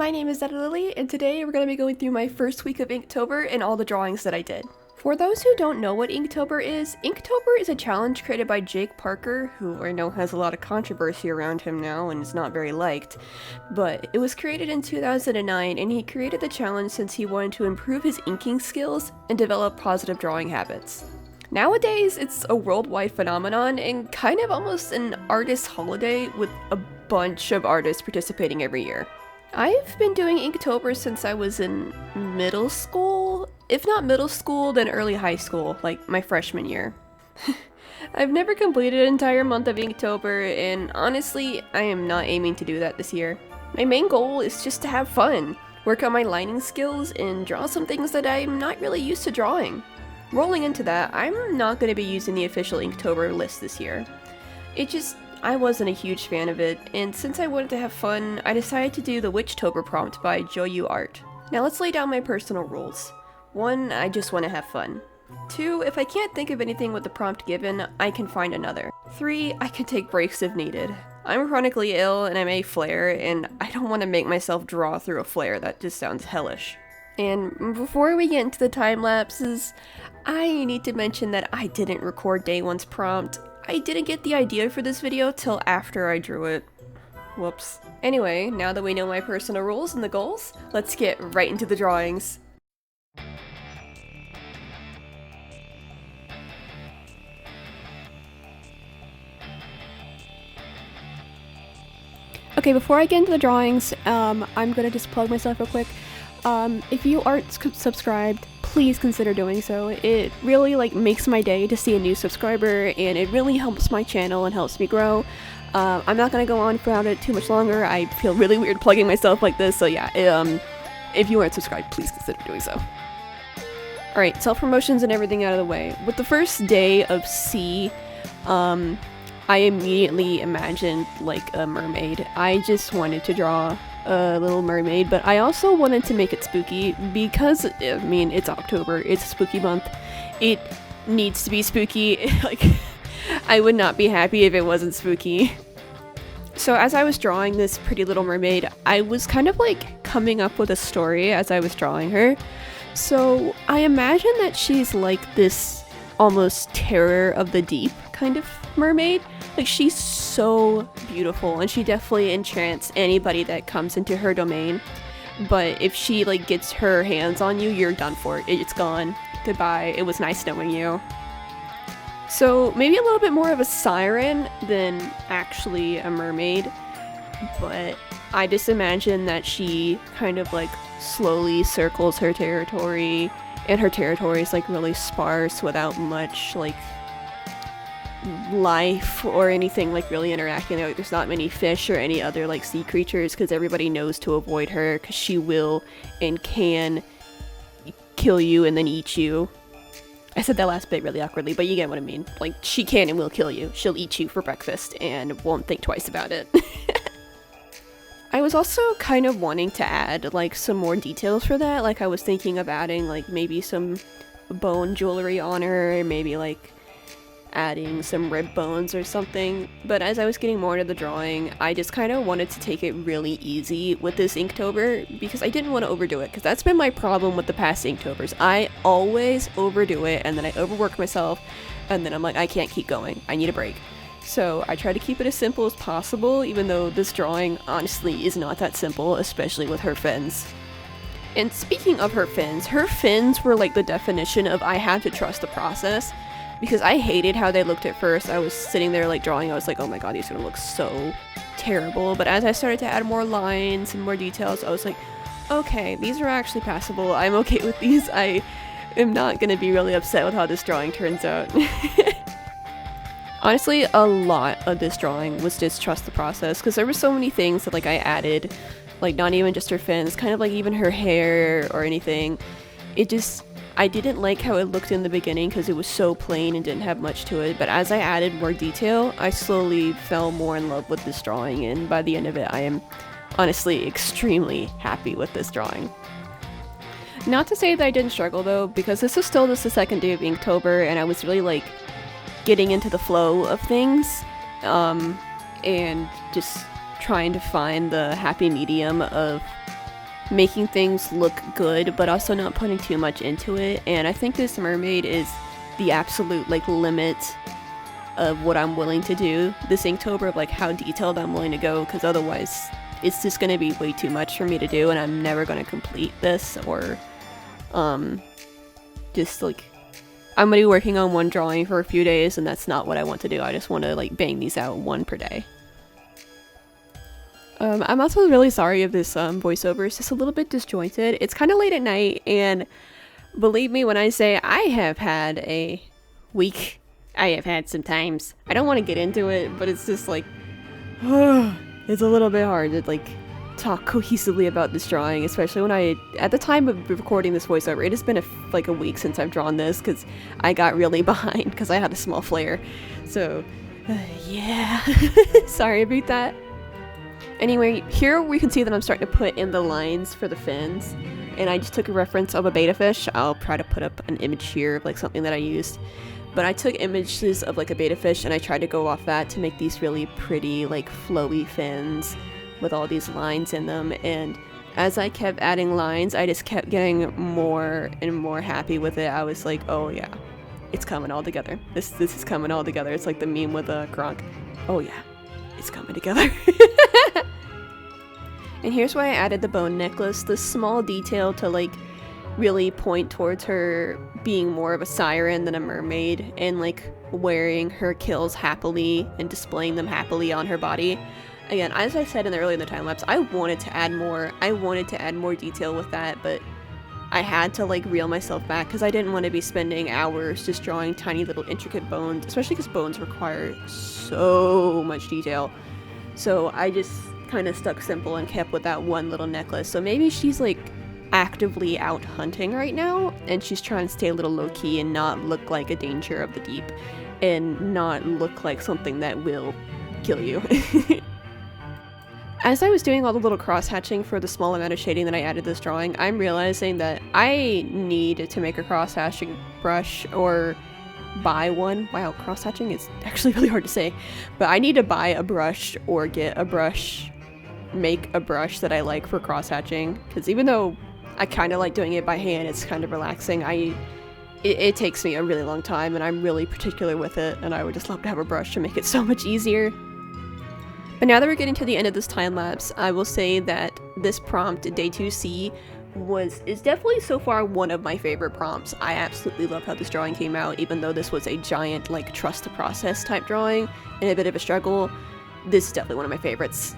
my name is Lily, and today we're going to be going through my first week of Inktober and all the drawings that I did. For those who don't know what Inktober is a challenge created by Jake Parker, who I know has a lot of controversy around him now and is not very liked, but it was created in 2009 and he created the challenge since he wanted to improve his inking skills and develop positive drawing habits. Nowadays, it's a worldwide phenomenon and kind of almost an artist holiday with a bunch of artists participating every year. I've been doing Inktober since I was in middle school. If not middle school, then early high school, like my freshman year. I've never completed an entire month of Inktober, and honestly, I am not aiming to do that this year. My main goal is just to have fun, work on my lining skills, and draw some things that I'm not really used to drawing. Rolling into that, I'm not going to be using the official Inktober list this year. I wasn't a huge fan of it, and since I wanted to have fun, I decided to do the Witchtober prompt by Joyu Art. Now let's lay down my personal rules. 1, I just want to have fun. 2, if I can't think of anything with the prompt given, I can find another. 3, I can take breaks if needed. I'm chronically ill and I may flare, and I don't want to make myself draw through a flare. That just sounds hellish. And before we get into the time lapses, I need to mention that I didn't record day 1's prompt. I didn't get the idea for this video till after I drew it. Whoops. Anyway, now that we know my personal rules and the goals, let's get right into the drawings. Okay, before I get into the drawings, I'm gonna just plug myself real quick. If you aren't subscribed, please consider doing so. It really makes my day to see a new subscriber, and it really helps my channel and helps me grow. I'm not gonna go on about it too much longer. I feel really weird plugging myself like this, so yeah, if you aren't subscribed, please consider doing so. Alright, self-promotions and everything out of the way. With the first day of C, I immediately imagined a mermaid. I just wanted to draw a little mermaid, but I also wanted to make it spooky because, I mean, it's October, it's a spooky month. It needs to be spooky. I would not be happy if it wasn't spooky. So as I was drawing this pretty little mermaid, I was kind of coming up with a story as I was drawing her. So I imagine that she's this almost terror of the deep kind of mermaid. She's so beautiful, and she definitely enchants anybody that comes into her domain. But if she gets her hands on you, you're done for. It's gone. Goodbye. It was nice knowing you. So maybe a little bit more of a siren than actually a mermaid, but I just imagine that she kind of slowly circles her territory, and her territory is really sparse without much life or anything really interacting. There's not many fish or any other sea creatures, because everybody knows to avoid her because she will and can kill you and then eat you. I said that last bit really awkwardly, but you get what I mean. She can and will kill you. She'll eat you for breakfast and won't think twice about it. I was also kind of wanting to add some more details for that. I was thinking of adding maybe some bone jewelry on her, or maybe adding some rib bones or something, but as I was getting more into the drawing, I just kind of wanted to take it really easy with this Inktober because I didn't want to overdo it, because that's been my problem with the past Inktobers. I always overdo it, and then I overwork myself, and then I'm I can't keep going. I need a break. So I try to keep it as simple as possible, even though this drawing honestly is not that simple, especially with her fins. And speaking of her fins were the definition of I had to trust the process. Because I hated how they looked at first. I was sitting there drawing, I was oh my god, these are gonna look so terrible. But as I started to add more lines and more details, I was okay, these are actually passable. I'm okay with these. I am not gonna be really upset with how this drawing turns out. Honestly, a lot of this drawing was just trust the process, because there were so many things that I added, not even just her fins, kind of even her hair or anything. I didn't like how it looked in the beginning because it was so plain and didn't have much to it, but as I added more detail, I slowly fell more in love with this drawing, and by the end of it, I am honestly extremely happy with this drawing. Not to say that I didn't struggle though, because this is still just the second day of Inktober, and I was really getting into the flow of things, and just trying to find the happy medium of making things look good, but also not putting too much into it. And I think this mermaid is the absolute like limit of what I'm willing to do this Inktober, of like how detailed I'm willing to go, because otherwise it's just going to be way too much for me to do, and I'm never going to complete this, or just like I'm going to be working on one drawing for a few days, and that's not what I want to do. I just want to like bang these out one per day. I'm also really sorry if this voiceover is just a little bit disjointed. It's kind of late at night, and believe me when I say I have had a week. I have had some times. I don't want to get into it, but it's just like, it's a little bit hard to like talk cohesively about this drawing, especially when at the time of recording this voiceover, it has been like a week since I've drawn this, because I got really behind because I had a small flare. So, yeah, sorry about that. Anyway, here we can see that I'm starting to put in the lines for the fins, and I just took a reference of a betta fish. I'll try to put up an image here of like something that I used. But I took images of like a betta fish and I tried to go off that to make these really pretty like flowy fins with all these lines in them. And as I kept adding lines, I just kept getting more and more happy with it. I was like, oh yeah, it's coming all together. This is coming all together. It's like the meme with Gronk. Oh yeah, it's coming together. And here's why I added the bone necklace, the small detail to like really point towards her being more of a siren than a mermaid, and like wearing her kills happily and displaying them happily on her body. Again, as I said earlier in the time lapse, I wanted to add more. I wanted to add more detail with that, but I had to like reel myself back because I didn't want to be spending hours just drawing tiny little intricate bones, especially because bones require so much detail. So I just kind of stuck simple and kept with that one little necklace. So maybe she's like actively out hunting right now, and she's trying to stay a little low-key and not look like a danger of the deep, and not look like something that will kill you. As I was doing all the little cross-hatching for the small amount of shading that I added to this drawing, I'm realizing that I need to make a cross-hatching brush or buy one. Wow, cross-hatching is actually really hard to say. But I need to buy a brush or get a brush, make a brush that I like for cross-hatching, because even though I kind of like doing it by hand, it's kind of relaxing, it takes me a really long time, and I'm really particular with it, and I would just love to have a brush to make it so much easier. But now that we're getting to the end of this time lapse, I will say that this prompt, Day 2C, is definitely so far one of my favorite prompts. I absolutely love how this drawing came out, even though this was a giant like trust the process type drawing and a bit of a struggle. This is definitely one of my favorites.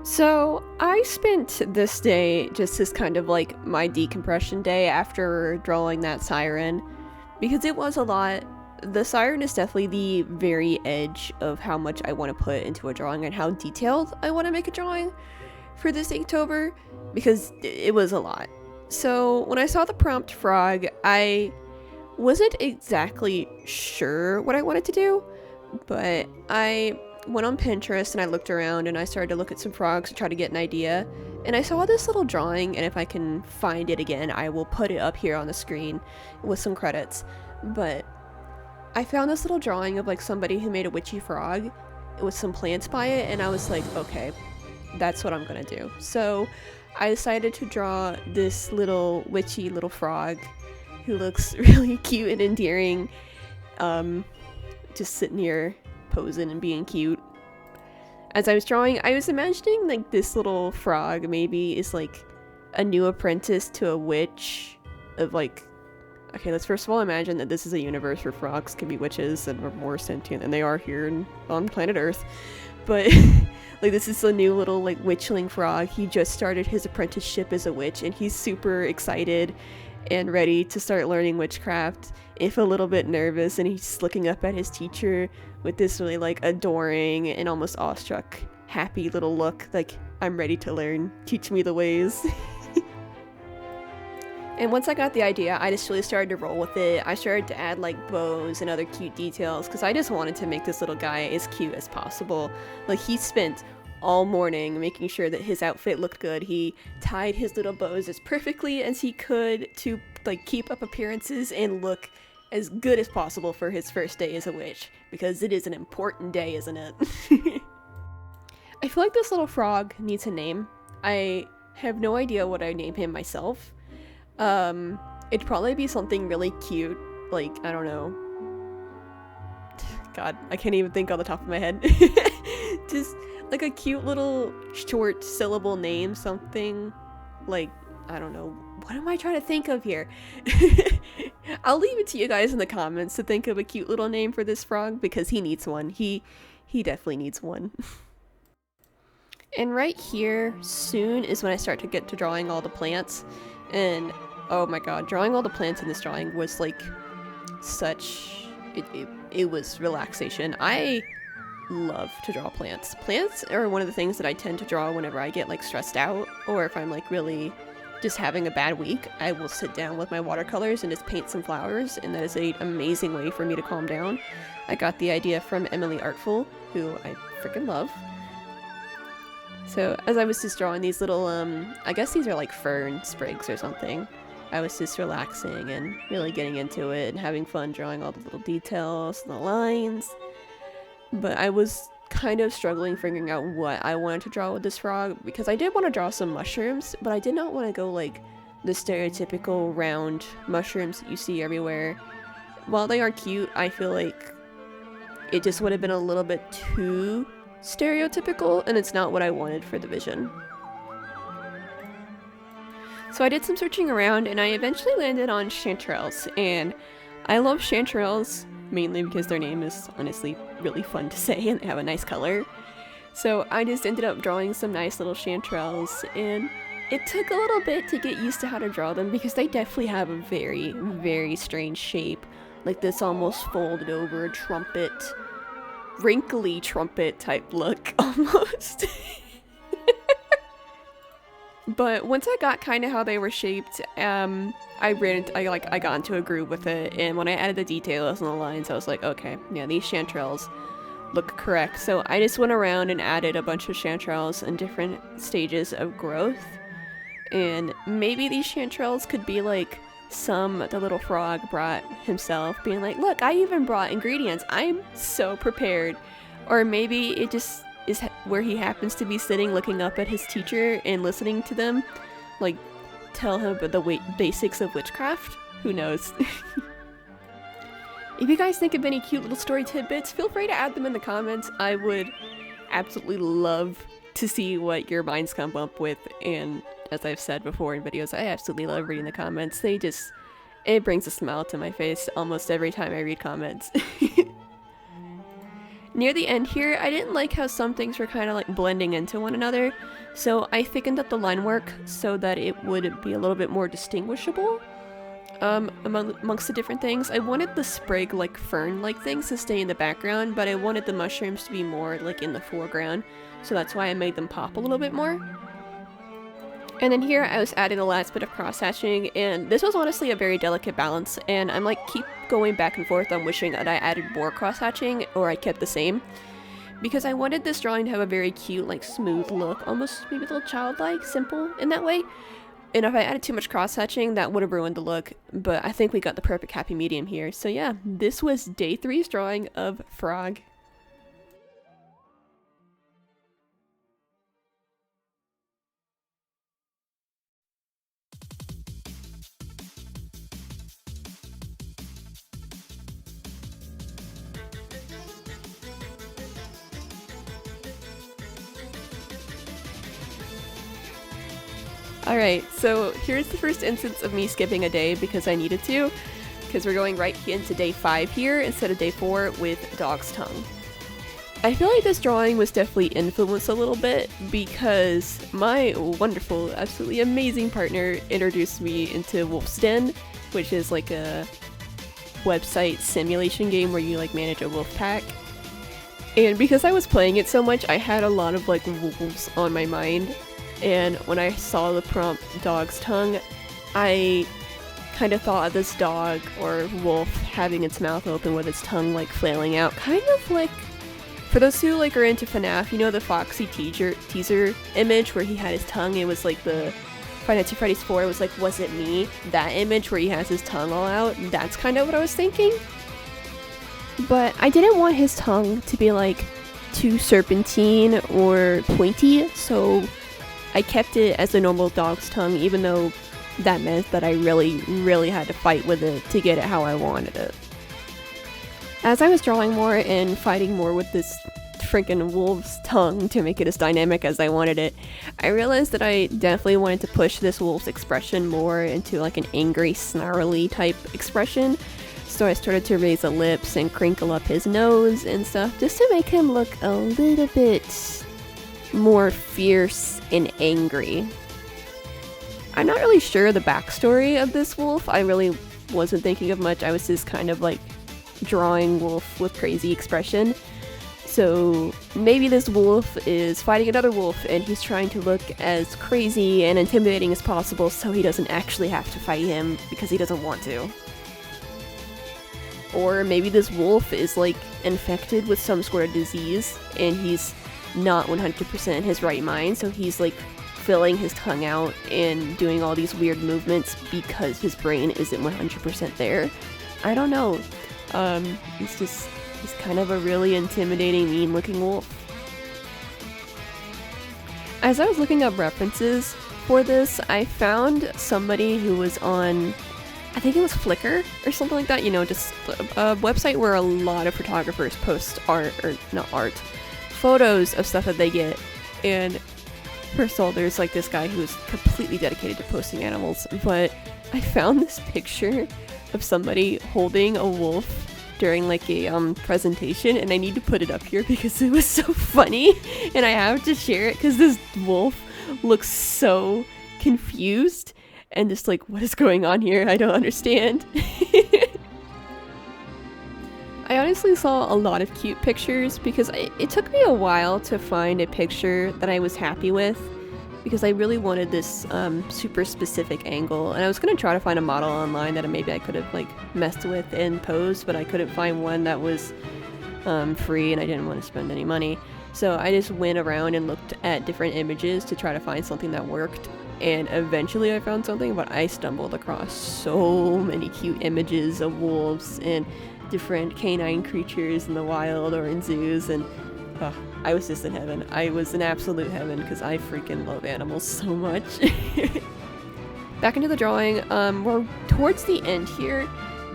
So I spent this day just as kind of like my decompression day after drawing that siren, because it was a lot. The siren is definitely the very edge of how much I want to put into a drawing and how detailed I want to make a drawing for this Inktober, because it was a lot. So when I saw the prompt frog, I wasn't exactly sure what I wanted to do, but I went on Pinterest and I looked around and I started to look at some frogs to try to get an idea, and I saw this little drawing, and if I can find it again I will put it up here on the screen with some credits. But I found this little drawing of like somebody who made a witchy frog with some plants by it, and I was like, okay, that's what I'm gonna do. So I decided to draw this little witchy little frog who looks really cute and endearing, just sitting here posing and being cute. As I was drawing, I was imagining like this little frog maybe is like a new apprentice to a witch of like, okay, let's first of all imagine that this is a universe where frogs can be witches and are more sentient than they are here on planet Earth. But like this is a new little like witchling frog. He just started his apprenticeship as a witch, and he's super excited and ready to start learning witchcraft, if a little bit nervous, and he's looking up at his teacher with this really like adoring and almost awestruck happy little look, like, I'm ready to learn, teach me the ways. And once I got the idea, I just really started to roll with it. I started to add like bows and other cute details because I just wanted to make this little guy as cute as possible. Like, he spent all morning making sure that his outfit looked good. He tied his little bows as perfectly as he could to like keep up appearances and look as good as possible for his first day as a witch, because it is an important day, isn't it? I feel like this little frog needs a name. I have no idea what I'd name him myself. It'd probably be something really cute, like, I don't know. God, I can't even think on the top of my head. Just like a cute little short syllable name, something like, I don't know. What am I trying to think of here? I'll leave it to you guys in the comments to think of a cute little name for this frog, because he needs one. He definitely needs one. And right here, soon is when I start to get to drawing all the plants. And oh my god, drawing all the plants in this drawing was like such... It was relaxation. I love to draw plants. Plants are one of the things that I tend to draw whenever I get like stressed out, or if I'm like really just having a bad week. I will sit down with my watercolors and just paint some flowers, and that is an amazing way for me to calm down. I got the idea from Emily Artful, who I freaking love. So as I was just drawing these little, I guess these are like fern sprigs or something, I was just relaxing and really getting into it and having fun drawing all the little details and the lines. But I was kind of struggling figuring out what I wanted to draw with this frog, because I did want to draw some mushrooms, but I did not want to go like the stereotypical round mushrooms that you see everywhere. While they are cute, I feel like it just would have been a little bit too stereotypical, and it's not what I wanted for the vision. So I did some searching around, and I eventually landed on chanterelles, and I love chanterelles mainly because their name is honestly really fun to say and they have a nice color. So I just ended up drawing some nice little chanterelles, and it took a little bit to get used to how to draw them because they definitely have a very, very strange shape, like this almost folded over trumpet, wrinkly trumpet type look almost. But once I got kind of how they were shaped, I got into a groove with it, and when I added the details and the lines, I was like, okay, yeah, these chanterelles look correct. So I just went around and added a bunch of chanterelles in different stages of growth, and maybe these chanterelles could be like the little frog brought himself, being like, look, I even brought ingredients, I'm so prepared. Or maybe it just is where he happens to be sitting looking up at his teacher and listening to them like tell him about the basics of witchcraft. Who knows? If you guys think of any cute little story tidbits, feel free to add them in the comments. I would absolutely love to see what your minds come up with, and as I've said before in videos, I absolutely love reading the comments. It brings a smile to my face almost every time I read comments. Near the end here, I didn't like how some things were kind of like blending into one another, so I thickened up the line work so that it would be a little bit more distinguishable amongst the different things. I wanted the sprig like fern-like things to stay in the background, but I wanted the mushrooms to be more like in the foreground, so that's why I made them pop a little bit more. And then here I was adding the last bit of cross-hatching, and this was honestly a very delicate balance, and I'm like keep going back and forth on wishing that I added more cross-hatching or I kept the same, because I wanted this drawing to have a very cute, like smooth look, almost maybe a little childlike, simple in that way. And if I added too much cross-hatching, that would have ruined the look, but I think we got the perfect happy medium here. So yeah, this was day 3's drawing of Frog. Alright, so here's the first instance of me skipping a day because I needed to, because we're going right into day 5 here instead of day 4 with Dog's Tongue. I feel like this drawing was definitely influenced a little bit because my wonderful, absolutely amazing partner introduced me into Wolf's Den, which is like a website simulation game where you like manage a wolf pack. And because I was playing it so much, I had a lot of like wolves on my mind. And when I saw the prompt Dog's Tongue, I kind of thought of this dog or wolf having its mouth open with its tongue like flailing out, kind of like For those who like are into FNAF, you know the Foxy teaser image where he had his tongue? It was like the Five Nights at Freddy's 4, it was like, was it me? That image where he has his tongue all out, that's kind of what I was thinking. But I didn't want his tongue to be like too serpentine or pointy, so I kept it as a normal dog's tongue, even though that meant that I really had to fight with it to get it how I wanted it. As I was drawing more and fighting more with this freaking wolf's tongue to make it as dynamic as I wanted it, I realized that I definitely wanted to push this wolf's expression more into like an angry, snarly type expression. So I started to raise the lips and crinkle up his nose and stuff just to make him look a little bit more fierce and angry. I'm not really sure the backstory of this wolf. I really wasn't thinking of much. I was just kind of like drawing wolf with crazy expression. So maybe this wolf is fighting another wolf and he's trying to look as crazy and intimidating as possible so he doesn't actually have to fight him because he doesn't want to. Or maybe this wolf is like infected with some sort of disease and he's not 100% in his right mind, so he's like filling his tongue out and doing all these weird movements because his brain isn't 100% there. I don't know. He's kind of a really intimidating, mean-looking wolf. As I was looking up references for this, I found somebody who was on, I think it was Flickr or something like that, you know, just a website where a lot of photographers post art, or not art, photos of stuff that they get. And first of all, there's like this guy who's completely dedicated to posting animals, but I found this picture of somebody holding a wolf during like a presentation, and I need to put it up here because it was so funny and I have to share it because this wolf looks so confused and just like, what is going on here? I don't understand. I honestly saw a lot of cute pictures because it took me a while to find a picture that I was happy with, because I really wanted this super specific angle, and I was gonna try to find a model online that maybe I could have like messed with and posed, but I couldn't find one that was free and I didn't want to spend any money. So I just went around and looked at different images to try to find something that worked, and eventually I found something, but I stumbled across so many cute images of wolves and different canine creatures in the wild or in zoos, and I was just in heaven. I was in absolute heaven because I freaking love animals so much. Back into the drawing, we're towards the end here,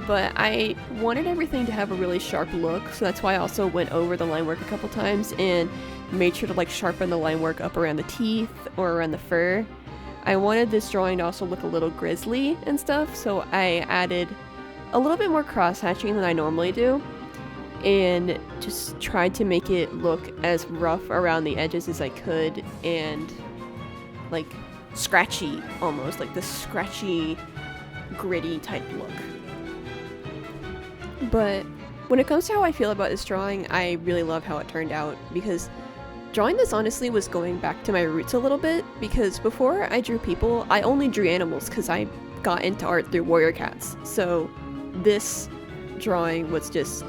but I wanted everything to have a really sharp look, so that's why I also went over the line work a couple times and made sure to like sharpen the line work up around the teeth or around the fur. I wanted this drawing to also look a little grisly and stuff, so I added a little bit more cross-hatching than I normally do, and just tried to make it look as rough around the edges as I could, and like scratchy almost, like the scratchy, gritty type look. But when it comes to how I feel about this drawing, I really love how it turned out, because drawing this honestly was going back to my roots a little bit, because before I drew people, I only drew animals because I got into art through Warrior Cats. So this drawing was just,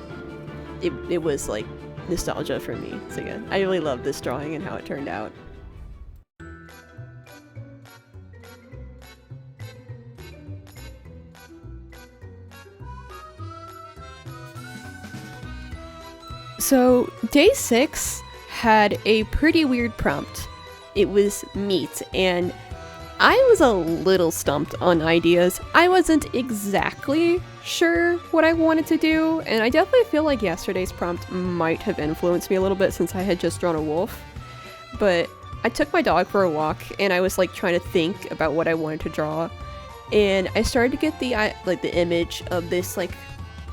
it was like nostalgia for me. So yeah, I really love this drawing and how it turned out. So day 6 had a pretty weird prompt. It was meat, and I was a little stumped on ideas. I wasn't exactly sure what I wanted to do, and I definitely feel like yesterday's prompt might have influenced me a little bit since I had just drawn a wolf. But I took my dog for a walk, and I was like trying to think about what I wanted to draw, and I started to get the image of this like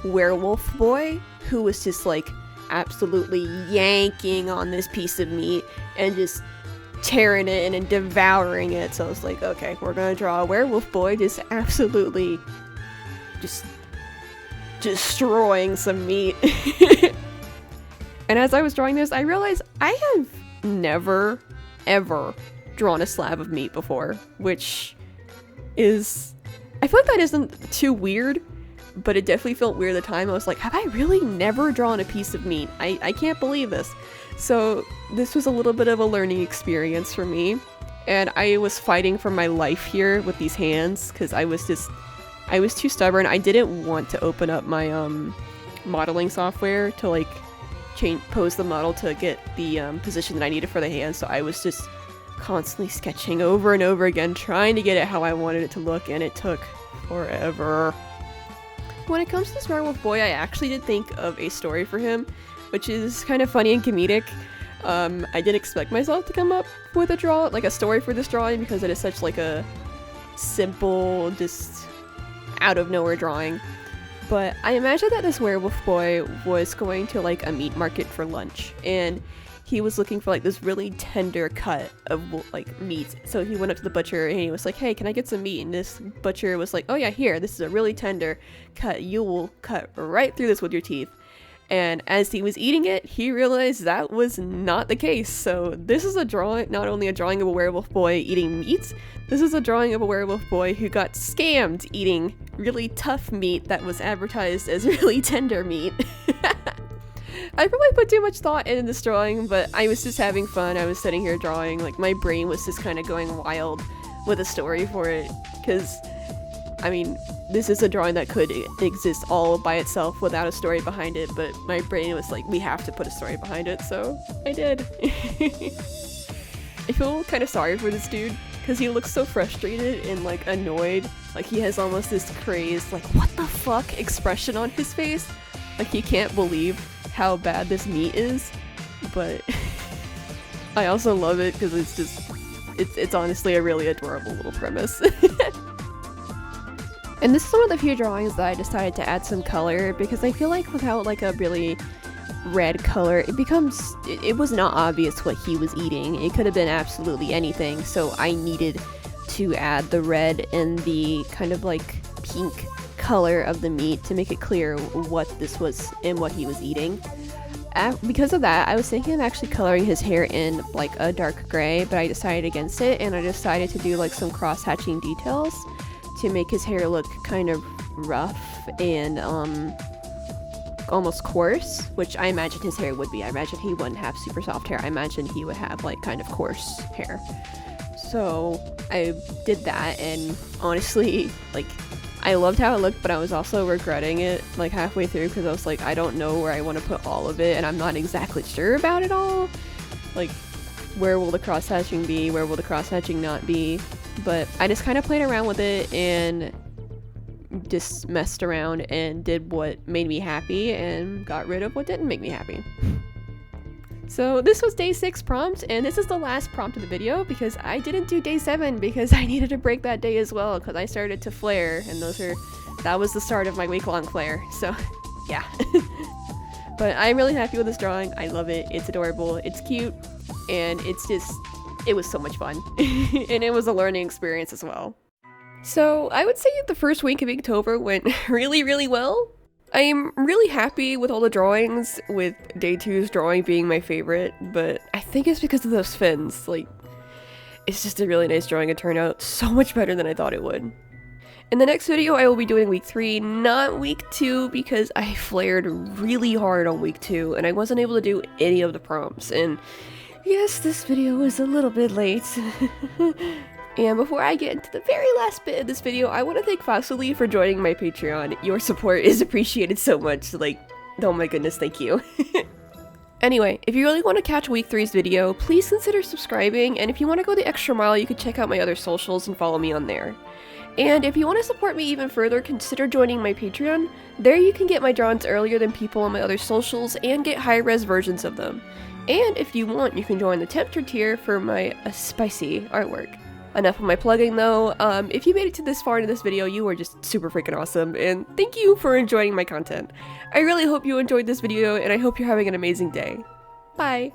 werewolf boy who was just like absolutely yanking on this piece of meat and just tearing it and devouring it. So I was like, okay, we're gonna draw a werewolf boy just absolutely just destroying some meat. And as I was drawing this, I realized I have never ever drawn a slab of meat before, which is, I feel like that isn't too weird, but it definitely felt weird at the time. I was like, have I really never drawn a piece of meat? I can't believe this. So this was a little bit of a learning experience for me, and I was fighting for my life here with these hands because I was too stubborn. I didn't want to open up my modeling software to like pose the model to get the position that I needed for the hands, so I was just constantly sketching over and over again, trying to get it how I wanted it to look, and it took forever. When it comes to this werewolf boy, I actually did think of a story for him, which is kind of funny and comedic. I didn't expect myself to come up with a story for this drawing, because it is such like a simple, just out of nowhere drawing. But I imagined that this werewolf boy was going to like a meat market for lunch, and he was looking for like this really tender cut of like meat. So he went up to the butcher and he was like, hey, can I get some meat? And this butcher was like, oh yeah, here, this is a really tender cut. You will cut right through this with your teeth. And as he was eating it, he realized that was not the case. So this is a drawing, not only a drawing of a werewolf boy eating meat, this is a drawing of a werewolf boy who got scammed eating really tough meat that was advertised as really tender meat. I probably put too much thought into this drawing, but I was just having fun. I was sitting here drawing, like my brain was just kind of going wild with a story for it, because I mean, this is a drawing that could exist all by itself without a story behind it, but my brain was like, we have to put a story behind it, so I did. I feel kind of sorry for this dude, because he looks so frustrated and like annoyed. Like he has almost this crazed, like, what the fuck expression on his face. Like he can't believe how bad this meat is, but I also love it because it's just, it's honestly a really adorable little premise. And this is one of the few drawings that I decided to add some color, because I feel like without like a really red color, it was not obvious what he was eating. It could have been absolutely anything, so I needed to add the red and the kind of like pink color of the meat to make it clear what this was and what he was eating. Because of that, I was thinking of actually coloring his hair in like a dark gray, but I decided against it, and I decided to do like some cross-hatching details to make his hair look kind of rough and almost coarse, which I imagine his hair would be. I imagine he wouldn't have super soft hair. I imagine he would have like kind of coarse hair. So I did that, and honestly, like, I loved how it looked, but I was also regretting it like halfway through, because I was like, I don't know where I want to put all of it, and I'm not exactly sure about it all. Like, where will the cross-hatching be? Where will the cross-hatching not be? But I just kind of played around with it and just messed around and did what made me happy and got rid of what didn't make me happy. So this was day 6 prompt, and this is the last prompt of the video because I didn't do day 7 because I needed to break that day as well, because I started to flare, and that was the start of my week-long flare, so yeah. But I'm really happy with this drawing. I love it. It's adorable. It's cute, and it was so much fun. And it was a learning experience as well. So I would say the first week of Inktober went really, really well. I'm really happy with all the drawings, with day 2's drawing being my favorite, but I think it's because of those fins. Like, it's just a really nice drawing. It turned out so much better than I thought it would. In the next video, I will be doing week 3, not week 2, because I flared really hard on week 2, and I wasn't able to do any of the prompts, and yes, this video is a little bit late. And before I get into the very last bit of this video, I want to thank Foxily for joining my Patreon. Your support is appreciated so much, like, oh my goodness, thank you. Anyway, if you really want to catch week 3's video, please consider subscribing, and if you want to go the extra mile, you can check out my other socials and follow me on there. And if you want to support me even further, consider joining my Patreon. There you can get my drawings earlier than people on my other socials and get high-res versions of them. And if you want, you can join the Tempter tier for my spicy artwork. Enough of my plugging though. If you made it to this far into this video, you are just super freaking awesome, and thank you for enjoying my content. I really hope you enjoyed this video, and I hope you're having an amazing day. Bye!